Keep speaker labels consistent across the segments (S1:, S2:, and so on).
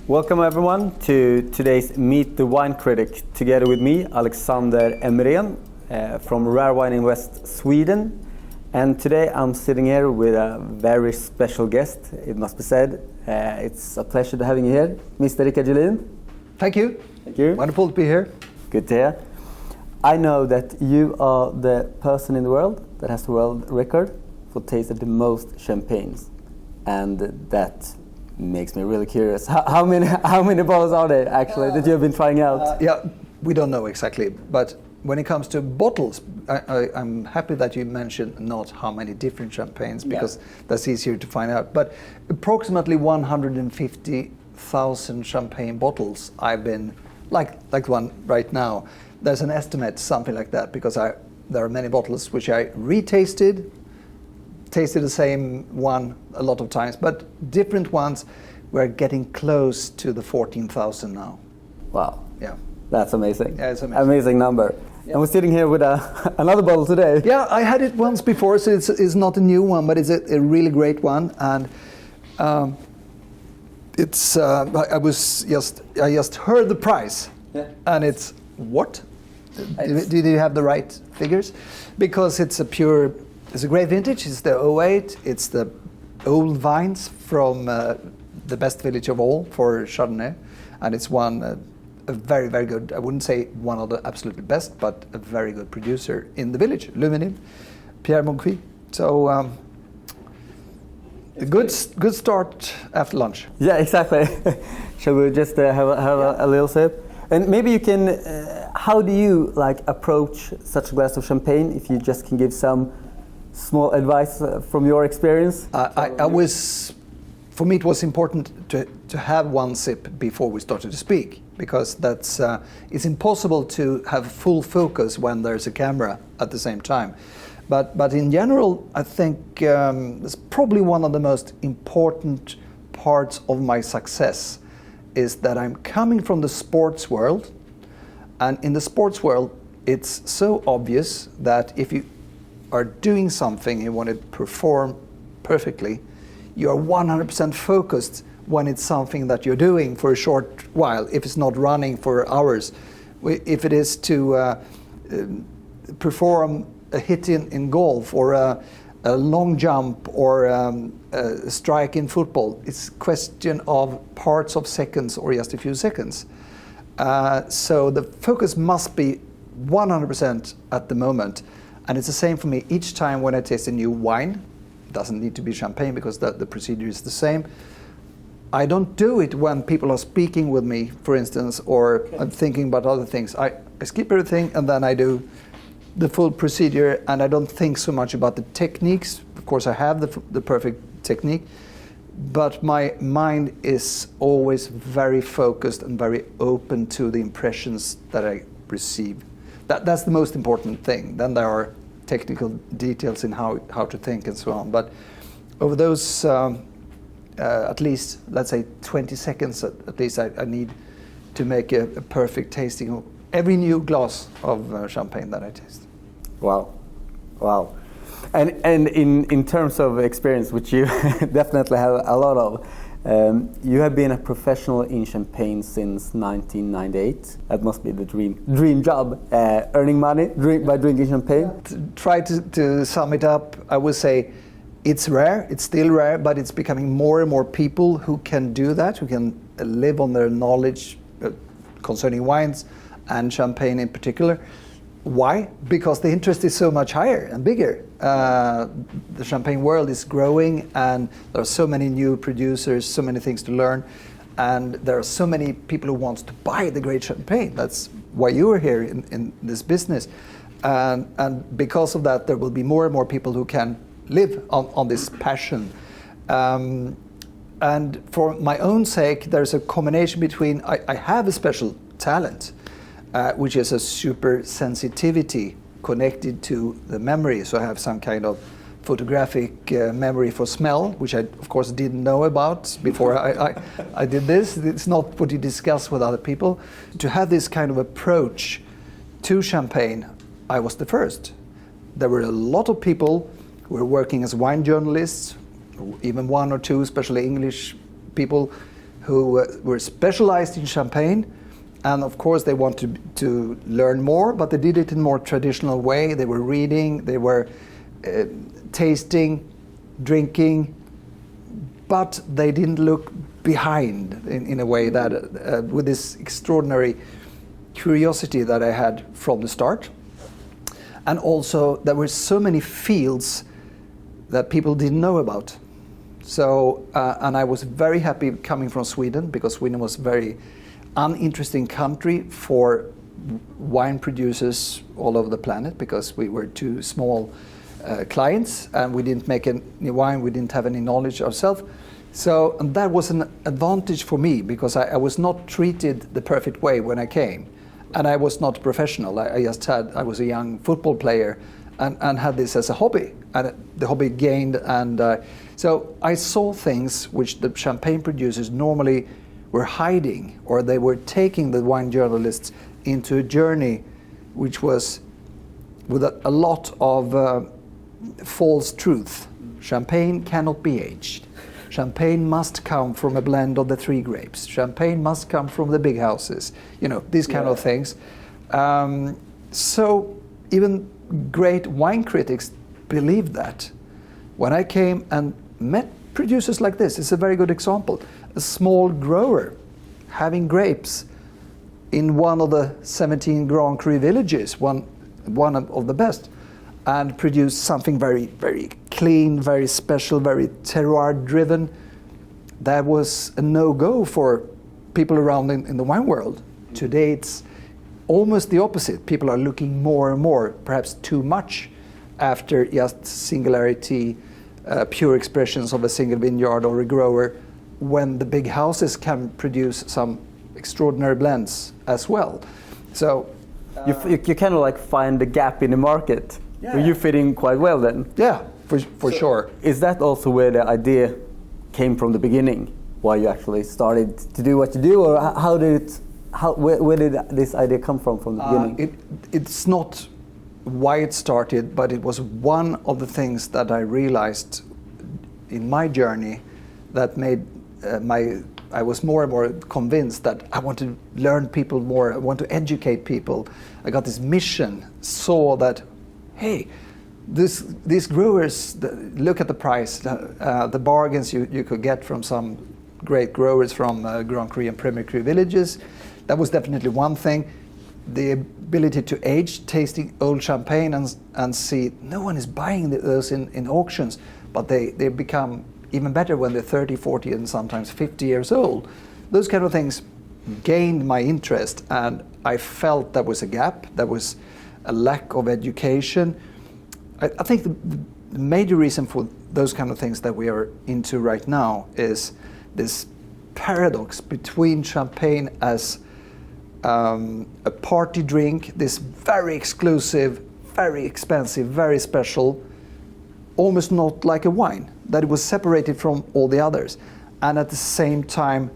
S1: Welcome everyone to today's Meet the Wine Critic, together with me, Alexander Emerén, from RareWine Invest, Sweden. And today I'm sitting here with a very special guest, it must be said. It's a pleasure to having you here, Mr. Richard Juhlin.
S2: Thank you.
S1: Thank you.
S2: Wonderful to be here.
S1: Good to hear. I know that you are the person in the world that has the world record for tasting the most champagnes, and that makes me really curious. How many bottles are there actually that you have been trying out?
S2: Yeah, we don't know exactly, but when it comes to bottles, I'm happy that you mentioned not how many different champagnes, because that's easier to find out. But approximately 150,000 champagne bottles I've been, like one right now. There's an estimate, something like that, because there are many bottles which I retasted, tasted the same one a lot of times, but different ones. We're getting close to the 14,000 now.
S1: Wow.
S2: Yeah.
S1: That's amazing.
S2: Yeah, it's amazing.
S1: Amazing number. Yeah. And we're sitting here with another bottle today.
S2: Yeah, I had it once before, so it's not a new one, but it's a really great one. And I just heard the price, and it's what? Did you have the right figures? Because it's a great vintage. It's the 08. It's the old vines from the best village of all for Chardonnay, and it's a very, very good. I wouldn't say one of the absolutely best, but a very good producer in the village, Luminil, Pierre Moncuy. So a good start after lunch.
S1: Yeah, exactly. Shall we just have a little sip? And maybe you can. How do you approach such a glass of champagne? If you just can give some small advice from your experience. For me, it was important to have one sip before we started to speak, because it's impossible to have full focus when there's a camera at the same time. But in general, I think it's probably one of the most important parts of my success is that I'm coming from the sports world, and in the sports world, it's so obvious that if you are doing something, you want to perform perfectly, you are 100% focused when it's something that you're doing for a short while, if it's not running for hours. If it is to perform a hit in golf, or a long jump, or a strike in football, it's a question of parts of seconds or just a few seconds. So the focus must be 100% at the moment. And it's the same for me each time when I taste a new wine. It doesn't need to be champagne, because the procedure is the same. I don't do it when people are speaking with me, for instance, or I'm thinking about other things. I skip everything, and then I do the full procedure, and I don't think so much about the techniques. Of course, I have the perfect technique, but my mind is always very focused and very open to the impressions that I receive. That's the most important thing. Then there are technical details in how to think and so on. But over those at least, let's say 20 seconds at least, I need to make a perfect tasting of every new glass of champagne that I taste. Wow. And in terms of experience, which you definitely have a lot of, you have been a professional in champagne since 1998. That must be the dream job, earning money by drinking champagne.
S2: To try to sum it up, I would say it's rare, it's still rare, but it's becoming more and more people who can do that, who can live on their knowledge concerning wines and champagne in particular. Why? Because the interest is so much higher and bigger. The champagne world is growing, and there are so many new producers, so many things to learn, and there are so many people who want to buy the great champagne. That's why you are here in this business. And because of that, there will be more and more people who can live on this passion. And for my own sake, there's a combination between, I have a special talent, which is a super sensitivity connected to the memory. So I have some kind of photographic memory for smell, which I, of course, didn't know about before I did this. It's not what you discuss with other people. To have this kind of approach to champagne, I was the first. There were a lot of people who were working as wine journalists, even one or two, especially English people, who were specialized in champagne. And of course, they wanted to learn more, but they did it in a more traditional way. They were reading, they were tasting, drinking, but they didn't look behind in a way that, with this extraordinary curiosity that I had from the start. And also, there were so many fields that people didn't know about. So, and I was very happy coming from Sweden, because Sweden was a very uninteresting country for wine producers all over the planet, because we were too small clients and we didn't make any wine, we didn't have any knowledge ourselves. So, and that was an advantage for me, because I was not treated the perfect way when I came. And I was not professional. I was a young football player and had this as a hobby. And the hobby gained, and so I saw things which the champagne producers normally were hiding, or they were taking the wine journalists into a journey which was with a lot of false truth. Champagne cannot be aged. Champagne must come from a blend of the 3 grapes. Champagne must come from the big houses. You know, these kind of things. So even great wine critics believed that. When I came and met producers like this, it's a very good example. A small grower having grapes in one of the 17 Grand Cru villages, one of the best, and produce something very, very clean, very special, very terroir-driven. That was a no-go for people around in the wine world. Today it's almost the opposite. People are looking more and more, perhaps too much, after just singularity, pure expressions of a single vineyard or a grower, when the big houses can produce some extraordinary blends as well. So
S3: you kind of like find the gap in the market.
S2: Yeah.
S3: Where you fit in quite well then.
S2: Yeah, for sure.
S3: Is that also where the idea came from the beginning? Why you actually started to do what you do, or where did this idea come from the beginning?
S2: It's not why it started, but it was one of the things that I realized in my journey that made I was more and more convinced that I want to learn people more, I want to educate people. I got this mission, saw that, hey, these growers, look at the price, the bargains you could get from some great growers from Grand Cru and Premier Cru villages. That was definitely one thing. The ability to age, tasting old champagne and see no one is buying those in auctions, but they become even better when they're 30, 40 and sometimes 50 years old. Those kind of things gained my interest, and I felt there was a gap, there was a lack of education. I think the major reason for those kind of things that we are into right now is this paradox between champagne as a party drink, this very exclusive, very expensive, very special, almost not like a wine, that it was separated from all the others. And at the same time,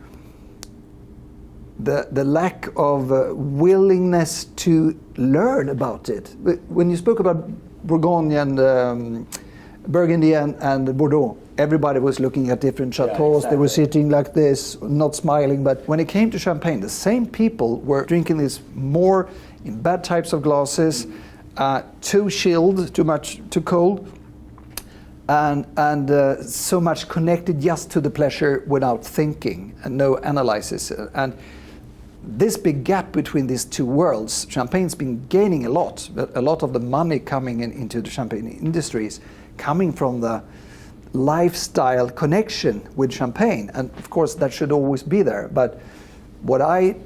S2: the lack of willingness to learn about it. When you spoke about Bourgogne and Burgundy and Bordeaux, everybody was looking at different chateaus. Yeah, exactly. They were sitting like this, not smiling. But when it came to champagne, the same people were drinking this more in bad types of glasses, too chilled, too much, too cold, and so much connected just to the pleasure without thinking and no analysis. And this big gap between these two worlds, champagne's been gaining a lot of the money coming into the champagne industries, coming from the lifestyle connection with champagne, and of course that should always be there. But what I've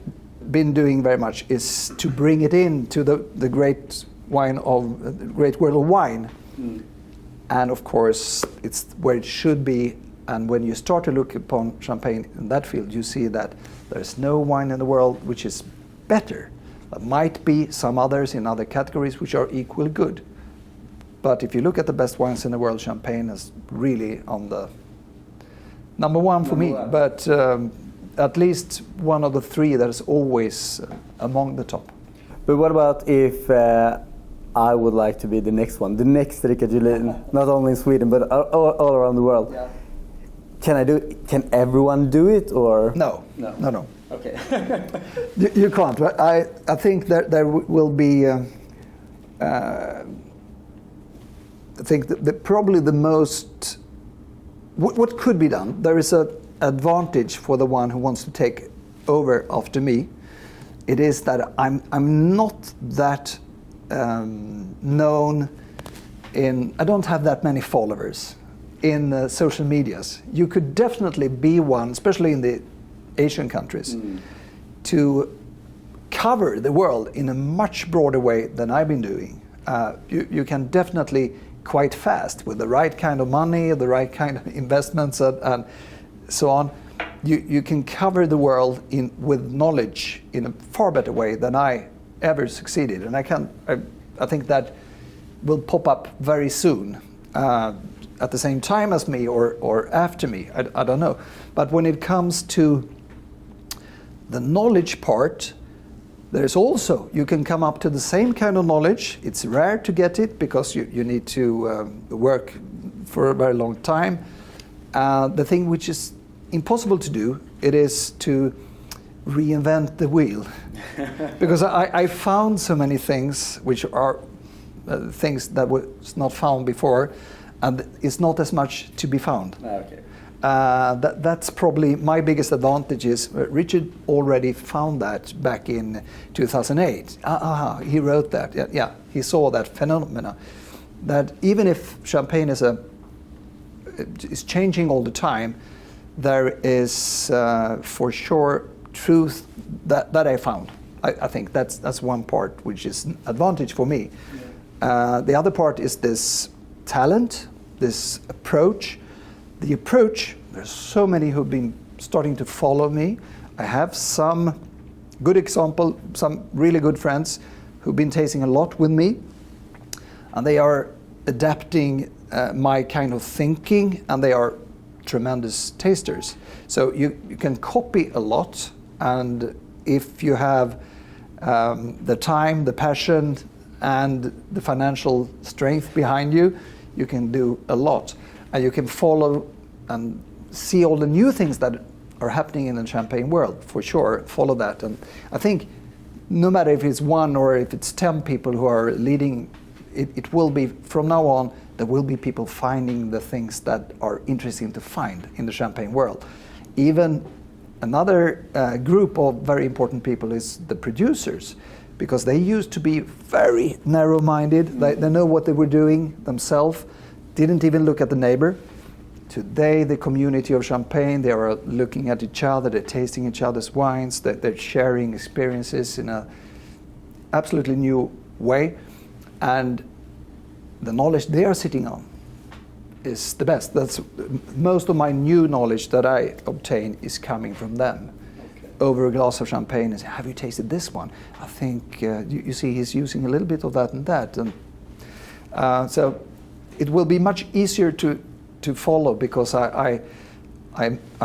S2: been doing very much is to bring it into the great world of wine. And of course it's where it should be. And when you start to look upon champagne in that field, you see that there's no wine in the world which is better. There might be some others in other categories which are equally good. But if you look at the best wines in the world, champagne is really on the number one for me. But at least one of the three that is always among the top.
S3: But what about if I would like to be the next one, the next Richard Juhlin, not only in Sweden but all around the world.
S1: Yeah.
S3: Can everyone do it, or
S1: No.
S3: Okay.
S1: You can't. But I think that there will be. I think that probably the most. What could be done? There is an advantage for the one who wants to take over after me. It is that I'm not that known in. I don't have that many followers in social medias. You could definitely be one, especially in the Asian countries, to cover the world in a much broader way than I've been doing. You can definitely quite fast with the right kind of money, the right kind of investments, and so on. You can cover the world with knowledge in a far better way than I ever succeeded, and I think that will pop up very soon. At the same time as me or after me, I don't know. But when it comes to the knowledge part, there's also, you can come up to the same kind of knowledge. It's rare to get it because you need to work for a very long time. The thing which is impossible to do, it is to reinvent the wheel. Because I found so many things which are things that was not found before, and it's not as much to be found.
S3: Okay.
S1: That's probably my biggest advantage. Is Richard already found that back in 2008. He wrote that. Yeah, he saw that phenomena. That even if champagne is changing all the time, there is for sure truth that I found. I think that's one part which is an advantage for me. Yeah. The other part is this talent, this approach. The approach, there's so many who've been starting to follow me. I have some good example, some really good friends who've been tasting a lot with me, and they are adapting my kind of thinking, and they are tremendous tasters. So you can copy a lot, and if you have the time, the passion, and the financial strength behind you, you can do a lot. And you can follow and see all the new things that are happening in the champagne world, for sure. Follow that. And I think no matter if it's one or if it's 10 people who are leading, it will be, from now on, there will be people finding the things that are interesting to find in the champagne world. Even another group of very important people is the producers, because they used to be very narrow-minded. They know what they were doing themselves, didn't even look at the neighbor. Today, the community of Champagne, they are looking at each other, they're tasting each other's wines, they're sharing experiences in an absolutely new way. And the knowledge they are sitting on is the best. That's most of my new knowledge that I obtain is coming from them. Over a glass of champagne and say, have you tasted this one? I think, you see, he's using a little bit of that and that. And so it will be much easier to follow, because I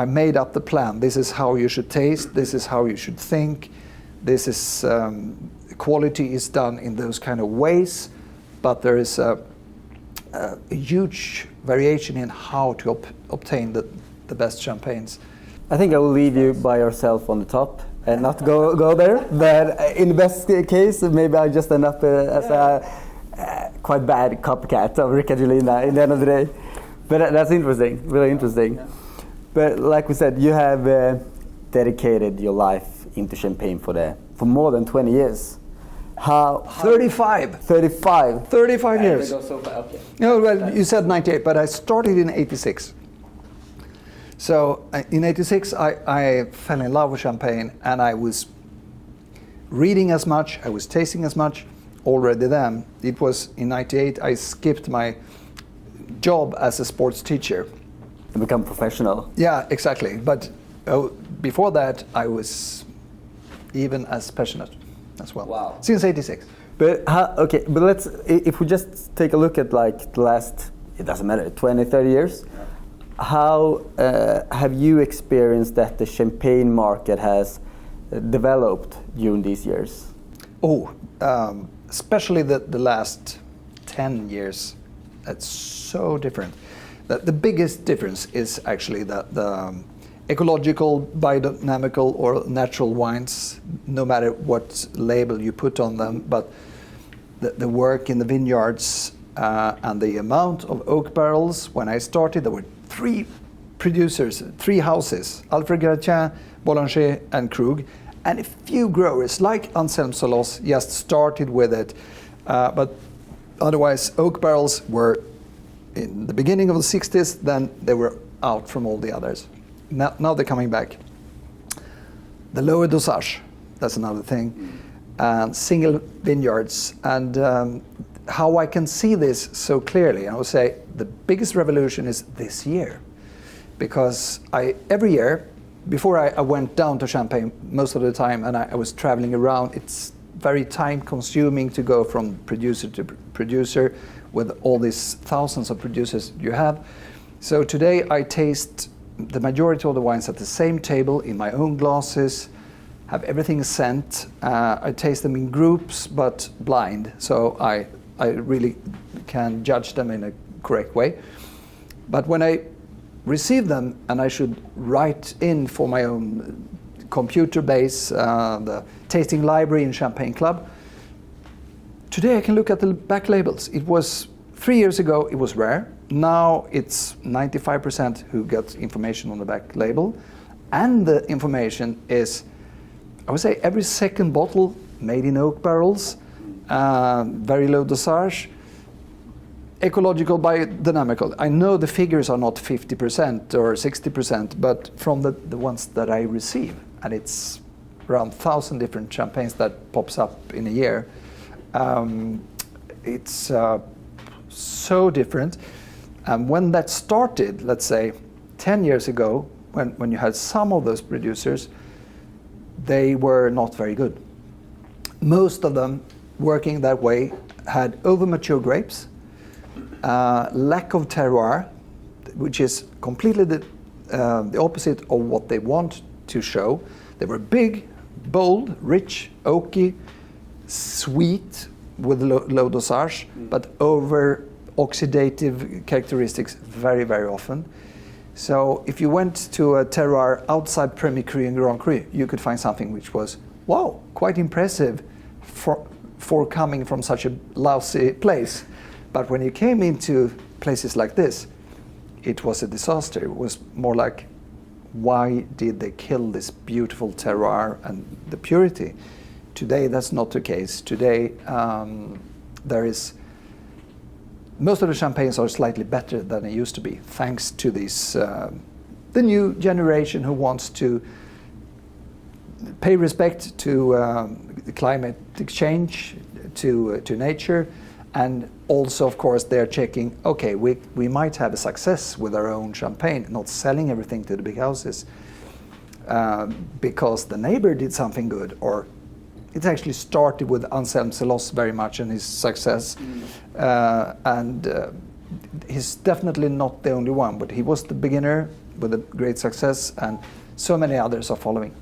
S1: made up the plan. This is how you should taste, this is how you should think, this is, quality is done in those kind of ways, but there is a huge variation in how to obtain the best champagnes.
S3: I think I will leave you by yourself on the top and not go there. But in the best case, maybe I just end up as a quite bad copycat of Richard Juhlin in the end of the day. But that's interesting, really interesting. Yeah. But like we said, you have dedicated your life into champagne for more than 20 years. How
S1: 35 years.
S3: Go so far. Okay.
S1: No, well, you said 98, but I started in 86. So in 86, I fell in love with champagne, and I was reading as much, I was tasting as much already then. It was in 98, I skipped my job as a sports teacher.
S3: To become professional.
S1: Yeah, exactly. But before that, I was even as passionate as well.
S3: Wow.
S1: Since 86.
S3: But but let's, if we just take a look at like the last, it doesn't matter, 20, 30 years, how have you experienced that the champagne market has developed during these years?
S2: Especially the last 10 years, that's so different. The biggest difference is actually that the ecological, biodynamical, or natural wines, no matter what label you put on them, but the work in the vineyards and the amount of oak barrels. When I started, there were 3 producers, 3 houses, Alfred Gratien, Boulanger, and Krug, and a few growers like Anselm Solos just started with it. But otherwise, oak barrels were in the beginning of the 60s, then they were out from all the others. Now they're coming back. The lower dosage, that's another thing. And single vineyards. And how I can see this so clearly, I would say the biggest revolution is this year. Because every year, before I went down to Champagne most of the time, and I was traveling around, it's very time consuming to go from producer to producer with all these thousands of producers you have. So today I taste the majority of the wines at the same table in my own glasses, have everything sent. I taste them in groups but blind, so I really can judge them in a correct way. But when I receive them and I should write in for my own computer base, the tasting library in Champagne Club, today I can look at the back labels. It was 3 years ago, it was rare. Now it's 95% who gets information on the back label. And the information is, I would say, every second bottle made in oak barrels, very low dosage, ecological, biodynamical. I know the figures are not 50% or 60%, but from the ones that I receive, and it's around 1,000 different champagnes that pops up in a year, it's so different. And when that started, let's say 10 years ago, when you had some of those producers, they were not very good. Most of them working that way had over-mature grapes, lack of terroir, which is completely the opposite of what they want to show. They were big, bold, rich, oaky, sweet with low dosage, but over oxidative characteristics very, very often. So if you went to a terroir outside Premier Cru and Grand Cru, you could find something which was, wow, quite impressive for coming from such a lousy place. But when you came into places like this, it was a disaster. It was more like, why did they kill this beautiful terroir and the purity? Today, that's not the case. Today, there is, most of the champagnes are slightly better than they used to be, thanks to this, the new generation who wants to pay respect to the climatic change, to nature, and also, of course, they're checking, okay, we might have a success with our own champagne, not selling everything to the big houses because the neighbor did something good, or it actually started with Anselm Solos very much and his success. And he's definitely not the only one, but he was the beginner with a great success, and so many others are following.